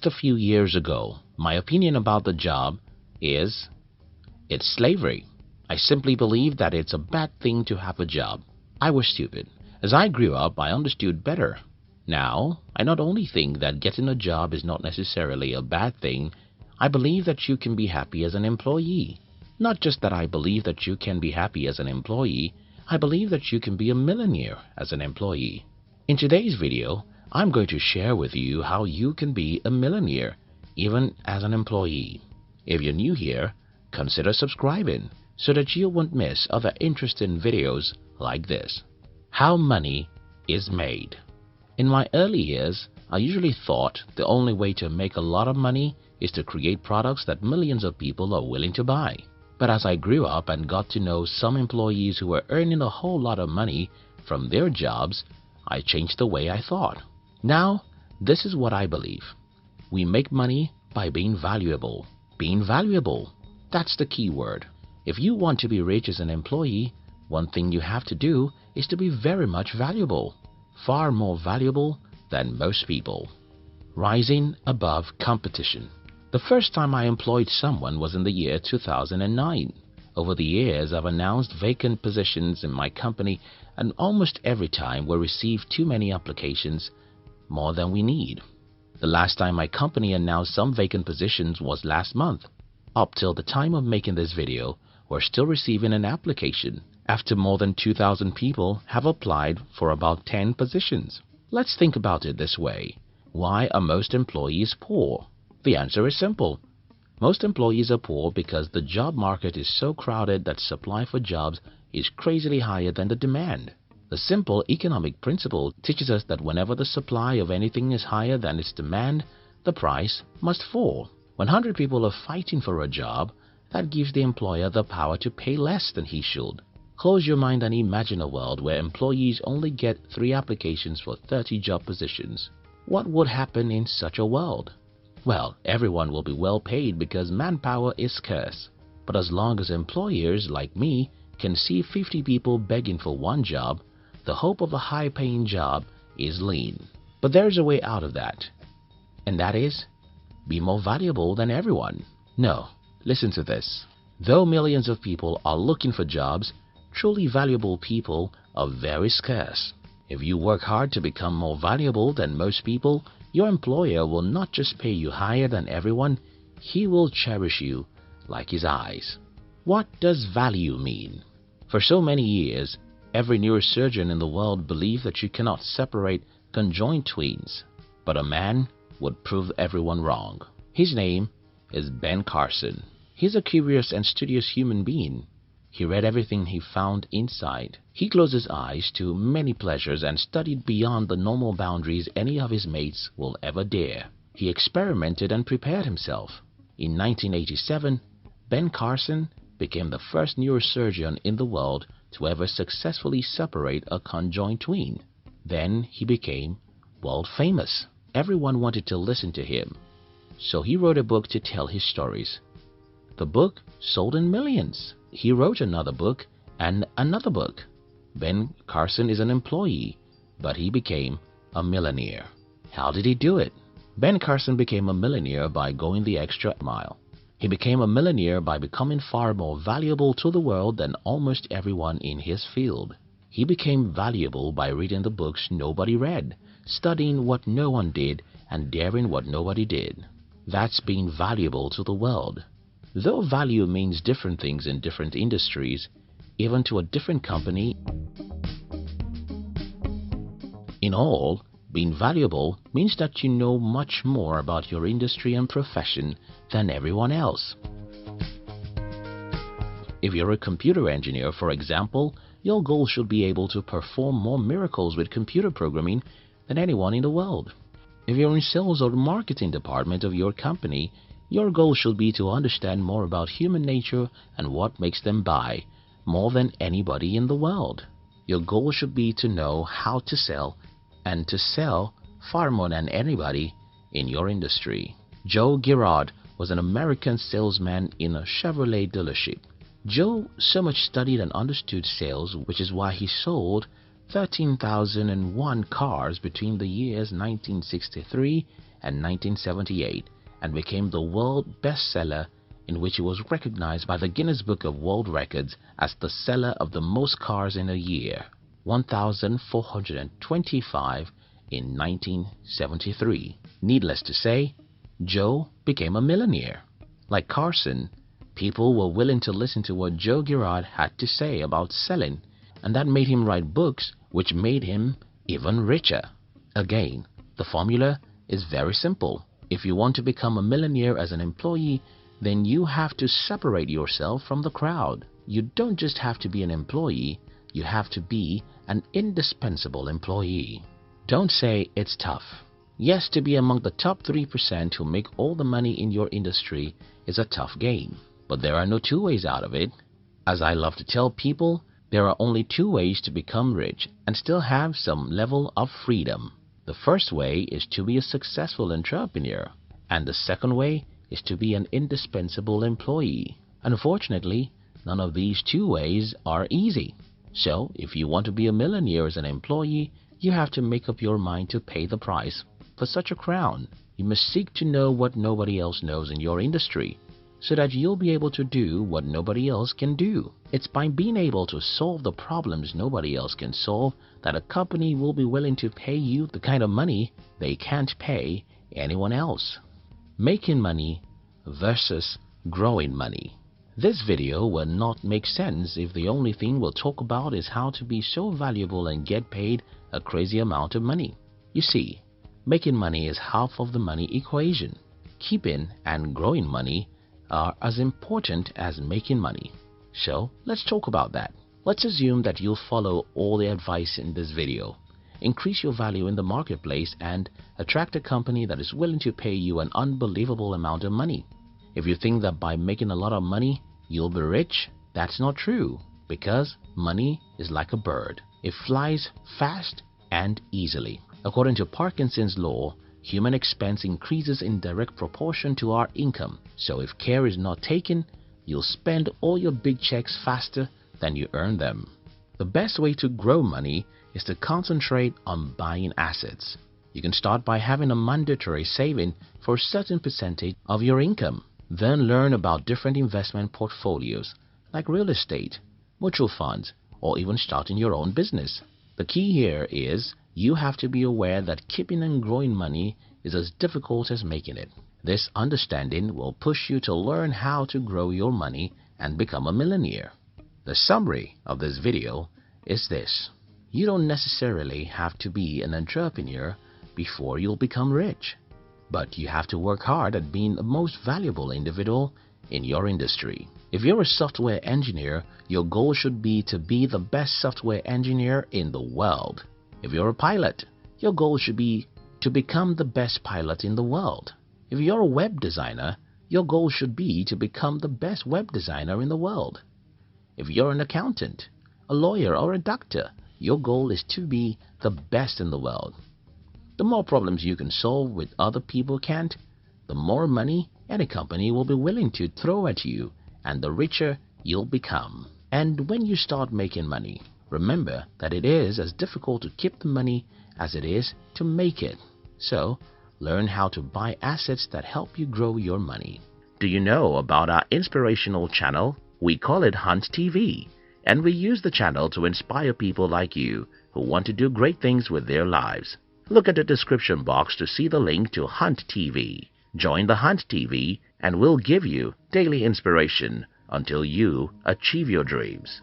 A few years ago, my opinion about the job is it's slavery. I simply believe that it's a bad thing to have a job. I was stupid. As I grew up, I understood better. Now, I not only think that getting a job is not necessarily a bad thing, I believe that you can be happy as an employee. Not just that I believe that you can be happy as an employee, I believe that you can be a millionaire as an employee. In today's video, I'm going to share with you how you can be a millionaire even as an employee. If you're new here, consider subscribing so that you won't miss other interesting videos like this. How money is made. In my early years, I usually thought the only way to make a lot of money is to create products that millions of people are willing to buy. But as I grew up and got to know some employees who were earning a whole lot of money from their jobs, I changed the way I thought. Now, this is what I believe. We make money by being valuable. Being valuable, that's the key word. If you want to be rich as an employee, one thing you have to do is to be very much valuable. Far more valuable than most people. Rising above competition. The first time I employed someone was in the year 2009. Over the years, I've announced vacant positions in my company, and almost every time we receive too many applications, more than we need. The last time my company announced some vacant positions was last month. Up till the time of making this video, we're still receiving an application after more than 2,000 people have applied for about 10 positions. Let's think about it this way. Why are most employees poor? The answer is simple. Most employees are poor because the job market is so crowded that supply for jobs is crazily higher than the demand. The simple economic principle teaches us that whenever the supply of anything is higher than its demand, the price must fall. When 100 people are fighting for a job, that gives the employer the power to pay less than he should. Close your mind and imagine a world where employees only get 3 applications for 30 job positions. What would happen in such a world? Well, everyone will be well paid because manpower is scarce. But as long as employers like me can see 50 people begging for one job, the hope of a high-paying job is lean. But there's a way out of that. And that is, be more valuable than everyone. No, listen to this. Though millions of people are looking for jobs, truly valuable people are very scarce. If you work hard to become more valuable than most people, your employer will not just pay you higher than everyone, he will cherish you like his eyes. What does value mean? For so many years, every neurosurgeon in the world believed that you cannot separate conjoined twins, but a man would prove everyone wrong. His name is Ben Carson. He's a curious and studious human being. He read everything he found inside. He closed his eyes to many pleasures and studied beyond the normal boundaries any of his mates will ever dare. He experimented and prepared himself. In 1987, Ben Carson became the first neurosurgeon in the world to ever successfully separate a conjoined twin. Then he became world famous. Everyone wanted to listen to him. So he wrote a book to tell his stories. The book sold in millions. He wrote another book and another book. Ben Carson is an employee, but he became a millionaire. How did he do it? Ben Carson became a millionaire by going the extra mile. He became a millionaire by becoming far more valuable to the world than almost everyone in his field. He became valuable by reading the books nobody read, studying what no one did, and daring what nobody did. That's being valuable to the world. Though value means different things in different industries, even to a different company, in all, being valuable means that you know much more about your industry and profession than everyone else. If you're a computer engineer, for example, your goal should be able to perform more miracles with computer programming than anyone in the world. If you're in sales or the marketing department of your company, your goal should be to understand more about human nature and what makes them buy, more than anybody in the world. Your goal should be to know how to sell, and to sell far more than anybody in your industry. Joe Girard was an American salesman in a Chevrolet dealership. Joe so much studied and understood sales, which is why he sold 13,001 cars between the years 1963 and 1978 and became the world bestseller, in which he was recognized by the Guinness Book of World Records as the seller of the most cars in a year, 1,425 in 1973. Needless to say, Joe became a millionaire. Like Carson, people were willing to listen to what Joe Girard had to say about selling, and that made him write books which made him even richer. Again, the formula is very simple. If you want to become a millionaire as an employee, then you have to separate yourself from the crowd. You don't just have to be an employee, you have to be an indispensable employee. Don't say it's tough. Yes, to be among the top 3% who make all the money in your industry is a tough game, but there are no two ways out of it. As I love to tell people, there are only two ways to become rich and still have some level of freedom. The first way is to be a successful entrepreneur, and the second way is to be an indispensable employee. Unfortunately, none of these two ways are easy. So, if you want to be a millionaire as an employee, you have to make up your mind to pay the price for such a crown. You must seek to know what nobody else knows in your industry, so that you'll be able to do what nobody else can do. It's by being able to solve the problems nobody else can solve that a company will be willing to pay you the kind of money they can't pay anyone else. Making money versus growing money. This video will not make sense if the only thing we'll talk about is how to be so valuable and get paid a crazy amount of money. You see, making money is half of the money equation. Keeping and growing money are as important as making money. So let's talk about that. Let's assume that you'll follow all the advice in this video. Increase your value in the marketplace and attract a company that is willing to pay you an unbelievable amount of money. If you think that by making a lot of money you'll be rich, that's not true, because money is like a bird. It flies fast and easily. According to Parkinson's law, human expense increases in direct proportion to our income. So if care is not taken, you'll spend all your big checks faster than you earn them. The best way to grow money is to concentrate on buying assets. You can start by having a mandatory saving for a certain percentage of your income. Then learn about different investment portfolios like real estate, mutual funds, or even starting your own business. The key here is you have to be aware that keeping and growing money is as difficult as making it. This understanding will push you to learn how to grow your money and become a millionaire. The summary of this video is this: you don't necessarily have to be an entrepreneur before you'll become rich, but you have to work hard at being the most valuable individual in your industry. If you're a software engineer, your goal should be to be the best software engineer in the world. If you're a pilot, your goal should be to become the best pilot in the world. If you're a web designer, your goal should be to become the best web designer in the world. If you're an accountant, a lawyer, or a doctor, your goal is to be the best in the world. The more problems you can solve with other people can't, the more money any company will be willing to throw at you, and the richer you'll become. And when you start making money, remember that it is as difficult to keep the money as it is to make it. So, learn how to buy assets that help you grow your money. Do you know about our inspirational channel? We call it Hunt TV, and we use the channel to inspire people like you who want to do great things with their lives. Look at the description box to see the link to Hunt TV. Join the Hunt TV and we'll give you daily inspiration until you achieve your dreams.